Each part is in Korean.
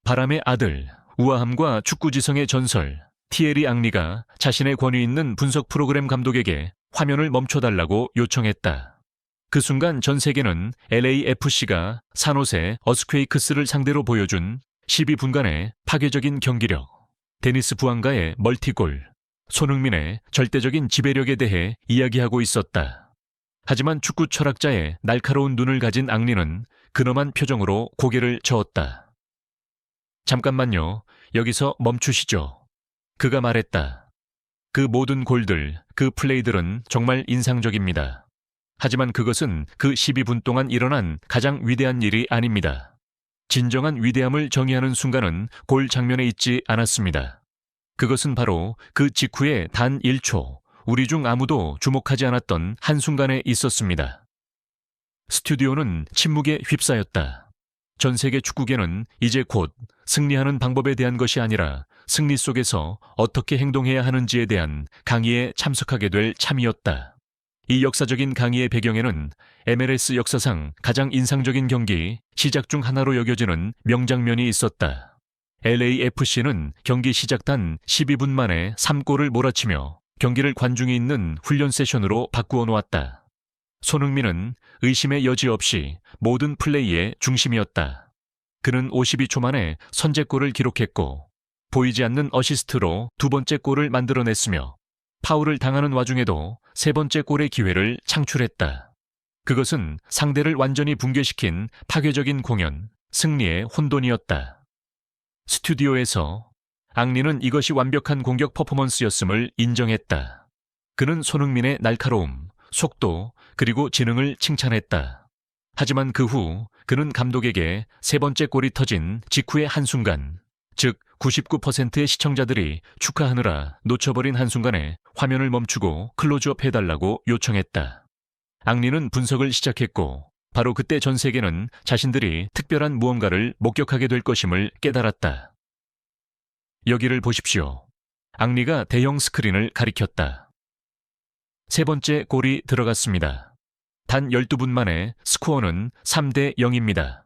바람의 아들, 우아함과 축구지성의 전설, 티에리 앙리가 자신의 권위 있는 분석 프로그램 감독에게 화면을 멈춰달라고 요청했다. 그 순간 전 세계는 LAFC가 산호세 어스퀘이크스를 상대로 보여준 12분간의 파괴적인 경기력, 데니스 부앙가의 멀티골, 손흥민의 절대적인 지배력에 대해 이야기하고 있었다. 하지만 축구 철학자의 날카로운 눈을 가진 앙리는 근엄한 표정으로 고개를 저었다. 잠깐만요. 여기서 멈추시죠. 그가 말했다. 그 모든 골들, 그 플레이들은 정말 인상적입니다. 하지만 그것은 그 12분 동안 일어난 가장 위대한 일이 아닙니다. 진정한 위대함을 정의하는 순간은 골 장면에 있지 않았습니다. 그것은 바로 그 직후에 단 1초, 우리 중 아무도 주목하지 않았던 한순간에 있었습니다. 스튜디오는 침묵에 휩싸였다. 전 세계 축구계는 이제 곧 승리하는 방법에 대한 것이 아니라 승리 속에서 어떻게 행동해야 하는지에 대한 강의에 참석하게 될 참이었다. 이 역사적인 강의의 배경에는 MLS 역사상 가장 인상적인 경기 시작 중 하나로 여겨지는 명장면이 있었다. LAFC는 경기 시작 단 12분 만에 3골을 몰아치며 경기를 관중이 있는 훈련 세션으로 바꾸어 놓았다. 손흥민은 의심의 여지 없이 모든 플레이의 중심이었다. 그는 52초 만에 선제골을 기록했고 보이지 않는 어시스트로 두 번째 골을 만들어냈으며 파울을 당하는 와중에도 세 번째 골의 기회를 창출했다. 그것은 상대를 완전히 붕괴시킨 파괴적인 공연, 승리의 혼돈이었다. 스튜디오에서 앙리는 이것이 완벽한 공격 퍼포먼스였음을 인정했다. 그는 손흥민의 날카로움, 속도, 그리고 지능을 칭찬했다. 하지만 그 후 그는 감독에게 세 번째 골이 터진 직후의 한순간, 즉 99%의 시청자들이 축하하느라 놓쳐버린 한순간에 화면을 멈추고 클로즈업 해달라고 요청했다. 앙리는 분석을 시작했고 바로 그때 전 세계는 자신들이 특별한 무언가를 목격하게 될 것임을 깨달았다. 여기를 보십시오. 앙리가 대형 스크린을 가리켰다. 세 번째 골이 들어갔습니다. 단 12분 만에 스코어는 3대 0입니다.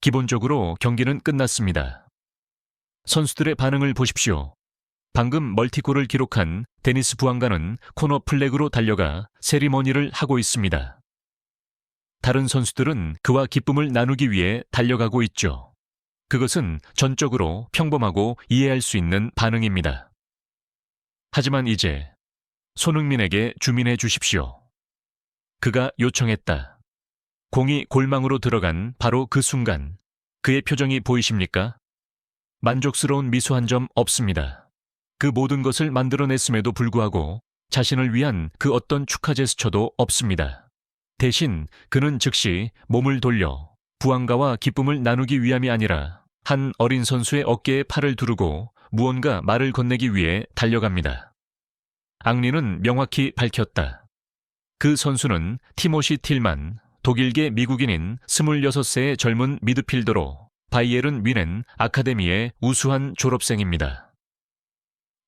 기본적으로 경기는 끝났습니다. 선수들의 반응을 보십시오. 방금 멀티골을 기록한 데니스 부앙가는 코너 플렉으로 달려가 세리머니를 하고 있습니다. 다른 선수들은 그와 기쁨을 나누기 위해 달려가고 있죠. 그것은 전적으로 평범하고 이해할 수 있는 반응입니다. 하지만 이제 손흥민에게 주민해 주십시오. 그가 요청했다. 공이 골망으로 들어간 바로 그 순간 그의 표정이 보이십니까? 만족스러운 미소 한 점 없습니다. 그 모든 것을 만들어냈음에도 불구하고 자신을 위한 그 어떤 축하 제스처도 없습니다. 대신 그는 즉시 몸을 돌려 부안가와 기쁨을 나누기 위함이 아니라 한 어린 선수의 어깨에 팔을 두르고 무언가 말을 건네기 위해 달려갑니다. 앙리는 명확히 밝혔다. 그 선수는 티모시 틸만, 독일계 미국인인 26세의 젊은 미드필더로 바이에른 뮌헨 아카데미의 우수한 졸업생입니다.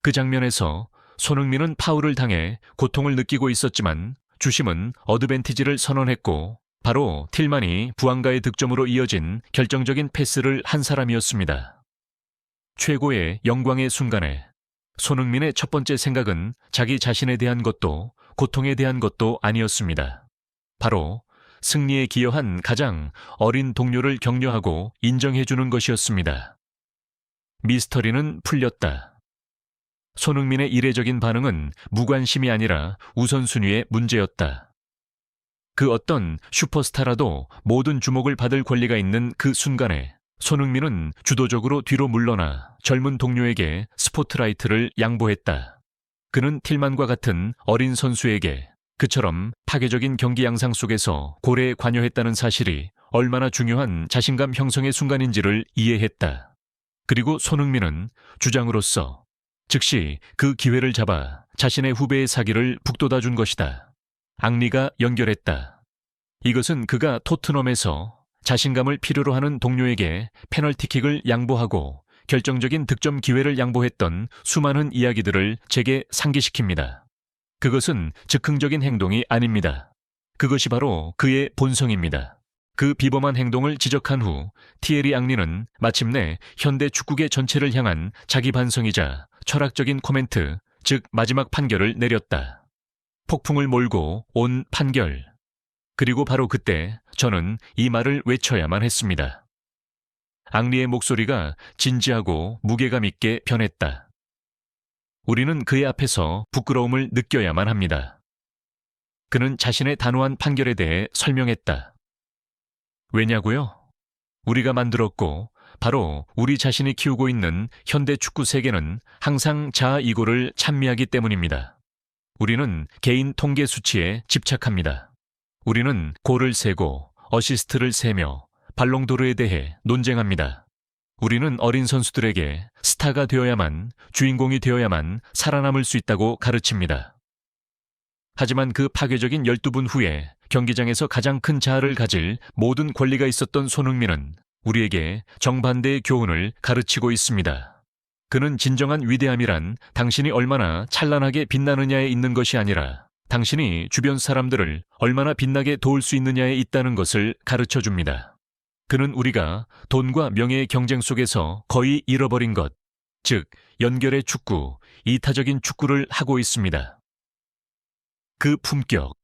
그 장면에서 손흥민은 파울을 당해 고통을 느끼고 있었지만 주심은 어드밴티지를 선언했고 바로 틸만이 부안가의 득점으로 이어진 결정적인 패스를 한 사람이었습니다. 최고의 영광의 순간에 손흥민의 첫 번째 생각은 자기 자신에 대한 것도 고통에 대한 것도 아니었습니다. 바로 승리에 기여한 가장 어린 동료를 격려하고 인정해주는 것이었습니다. 미스터리는 풀렸다. 손흥민의 이례적인 반응은 무관심이 아니라 우선순위의 문제였다. 그 어떤 슈퍼스타라도 모든 주목을 받을 권리가 있는 그 순간에 손흥민은 주도적으로 뒤로 물러나 젊은 동료에게 스포트라이트를 양보했다. 그는 틸만과 같은 어린 선수에게 그처럼 파괴적인 경기 양상 속에서 골에 관여했다는 사실이 얼마나 중요한 자신감 형성의 순간인지를 이해했다. 그리고 손흥민은 주장으로서 즉시 그 기회를 잡아 자신의 후배의 사기를 북돋아준 것이다. 앙리가 연결했다. 이것은 그가 토트넘에서 자신감을 필요로 하는 동료에게 페널티킥을 양보하고 결정적인 득점 기회를 양보했던 수많은 이야기들을 제게 상기시킵니다. 그것은 즉흥적인 행동이 아닙니다. 그것이 바로 그의 본성입니다. 그 비범한 행동을 지적한 후 티에리 앙리는 마침내 현대 축구계 전체를 향한 자기 반성이자 철학적인 코멘트, 즉 마지막 판결을 내렸다. 폭풍을 몰고 온 판결. 그리고 바로 그때 저는 이 말을 외쳐야만 했습니다. 앙리의 목소리가 진지하고 무게감 있게 변했다. 우리는 그의 앞에서 부끄러움을 느껴야만 합니다. 그는 자신의 단호한 판결에 대해 설명했다. 왜냐고요? 우리가 만들었고 바로 우리 자신이 키우고 있는 현대 축구 세계는 항상 자아이고를 찬미하기 때문입니다. 우리는 개인 통계 수치에 집착합니다. 우리는 골을 세고 어시스트를 세며 발롱도르에 대해 논쟁합니다. 우리는 어린 선수들에게 스타가 되어야만, 주인공이 되어야만 살아남을 수 있다고 가르칩니다. 하지만 그 파괴적인 12분 후에 경기장에서 가장 큰 자아를 가질 모든 권리가 있었던 손흥민은 우리에게 정반대의 교훈을 가르치고 있습니다. 그는 진정한 위대함이란 당신이 얼마나 찬란하게 빛나느냐에 있는 것이 아니라 당신이 주변 사람들을 얼마나 빛나게 도울 수 있느냐에 있다는 것을 가르쳐 줍니다. 그는 우리가 돈과 명예의 경쟁 속에서 거의 잃어버린 것, 즉 연결의 축구, 이타적인 축구를 하고 있습니다. 그 품격,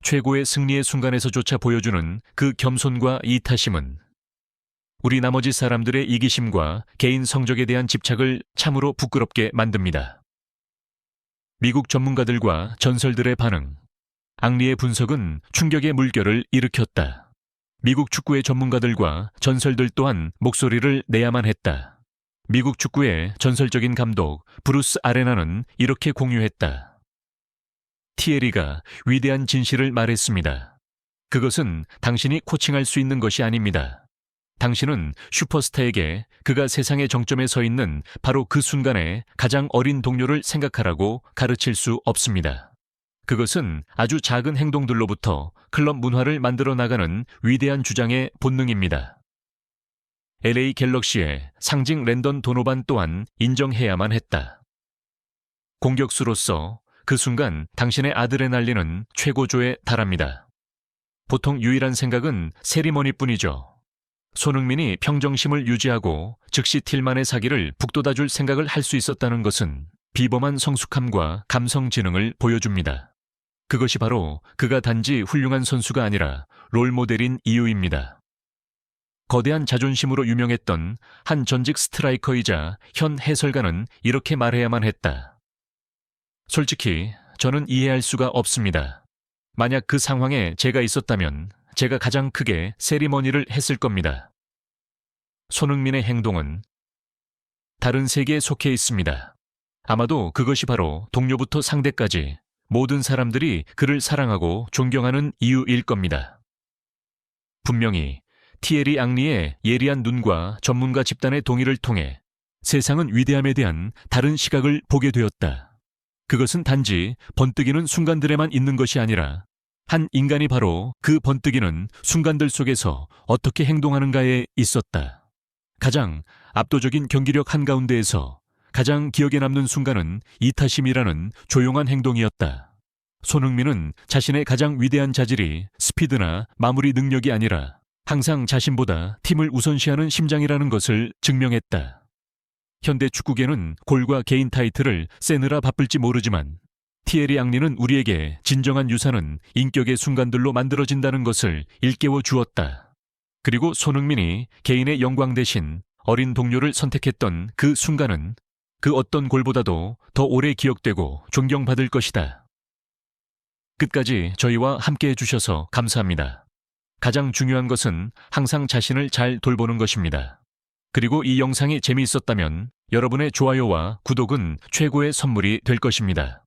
최고의 승리의 순간에서조차 보여주는 그 겸손과 이타심은 우리 나머지 사람들의 이기심과 개인 성적에 대한 집착을 참으로 부끄럽게 만듭니다. 미국 전문가들과 전설들의 반응. 앙리의 분석은 충격의 물결을 일으켰다. 미국 축구의 전문가들과 전설들 또한 목소리를 내야만 했다. 미국 축구의 전설적인 감독 브루스 아레나는 이렇게 공유했다. 티에리가 위대한 진실을 말했습니다. 그것은 당신이 코칭할 수 있는 것이 아닙니다. 당신은 슈퍼스타에게 그가 세상의 정점에 서 있는 바로 그 순간에 가장 어린 동료를 생각하라고 가르칠 수 없습니다. 그것은 아주 작은 행동들로부터 클럽 문화를 만들어 나가는 위대한 주장의 본능입니다. LA 갤럭시의 상징 랜던 도노반 또한 인정해야만 했다. 공격수로서 그 순간 당신의 아드레날린은 최고조에 달합니다. 보통 유일한 생각은 세리머니뿐이죠. 손흥민이 평정심을 유지하고 즉시 틸만의 사기를 북돋아줄 생각을 할 수 있었다는 것은 비범한 성숙함과 감성 지능을 보여줍니다. 그것이 바로 그가 단지 훌륭한 선수가 아니라 롤모델인 이유입니다. 거대한 자존심으로 유명했던 한 전직 스트라이커이자 현 해설가는 이렇게 말해야만 했다. 솔직히 저는 이해할 수가 없습니다. 만약 그 상황에 제가 있었다면 제가 가장 크게 세리머니를 했을 겁니다. 손흥민의 행동은 다른 세계에 속해 있습니다. 아마도 그것이 바로 동료부터 상대까지 모든 사람들이 그를 사랑하고 존경하는 이유일 겁니다. 분명히 티에리 앙리의 예리한 눈과 전문가 집단의 동의를 통해 세상은 위대함에 대한 다른 시각을 보게 되었다. 그것은 단지 번뜩이는 순간들에만 있는 것이 아니라 한 인간이 바로 그 번뜩이는 순간들 속에서 어떻게 행동하는가에 있었다. 가장 압도적인 경기력 한가운데에서 가장 기억에 남는 순간은 이타심이라는 조용한 행동이었다. 손흥민은 자신의 가장 위대한 자질이 스피드나 마무리 능력이 아니라 항상 자신보다 팀을 우선시하는 심장이라는 것을 증명했다. 현대 축구계는 골과 개인 타이틀을 세느라 바쁠지 모르지만 티에리 앙리는 우리에게 진정한 유산은 인격의 순간들로 만들어진다는 것을 일깨워 주었다. 그리고 손흥민이 개인의 영광 대신 어린 동료를 선택했던 그 순간은 그 어떤 골보다도 더 오래 기억되고 존경받을 것이다. 끝까지 저희와 함께 해주셔서 감사합니다. 가장 중요한 것은 항상 자신을 잘 돌보는 것입니다. 그리고 이 영상이 재미있었다면 여러분의 좋아요와 구독은 최고의 선물이 될 것입니다.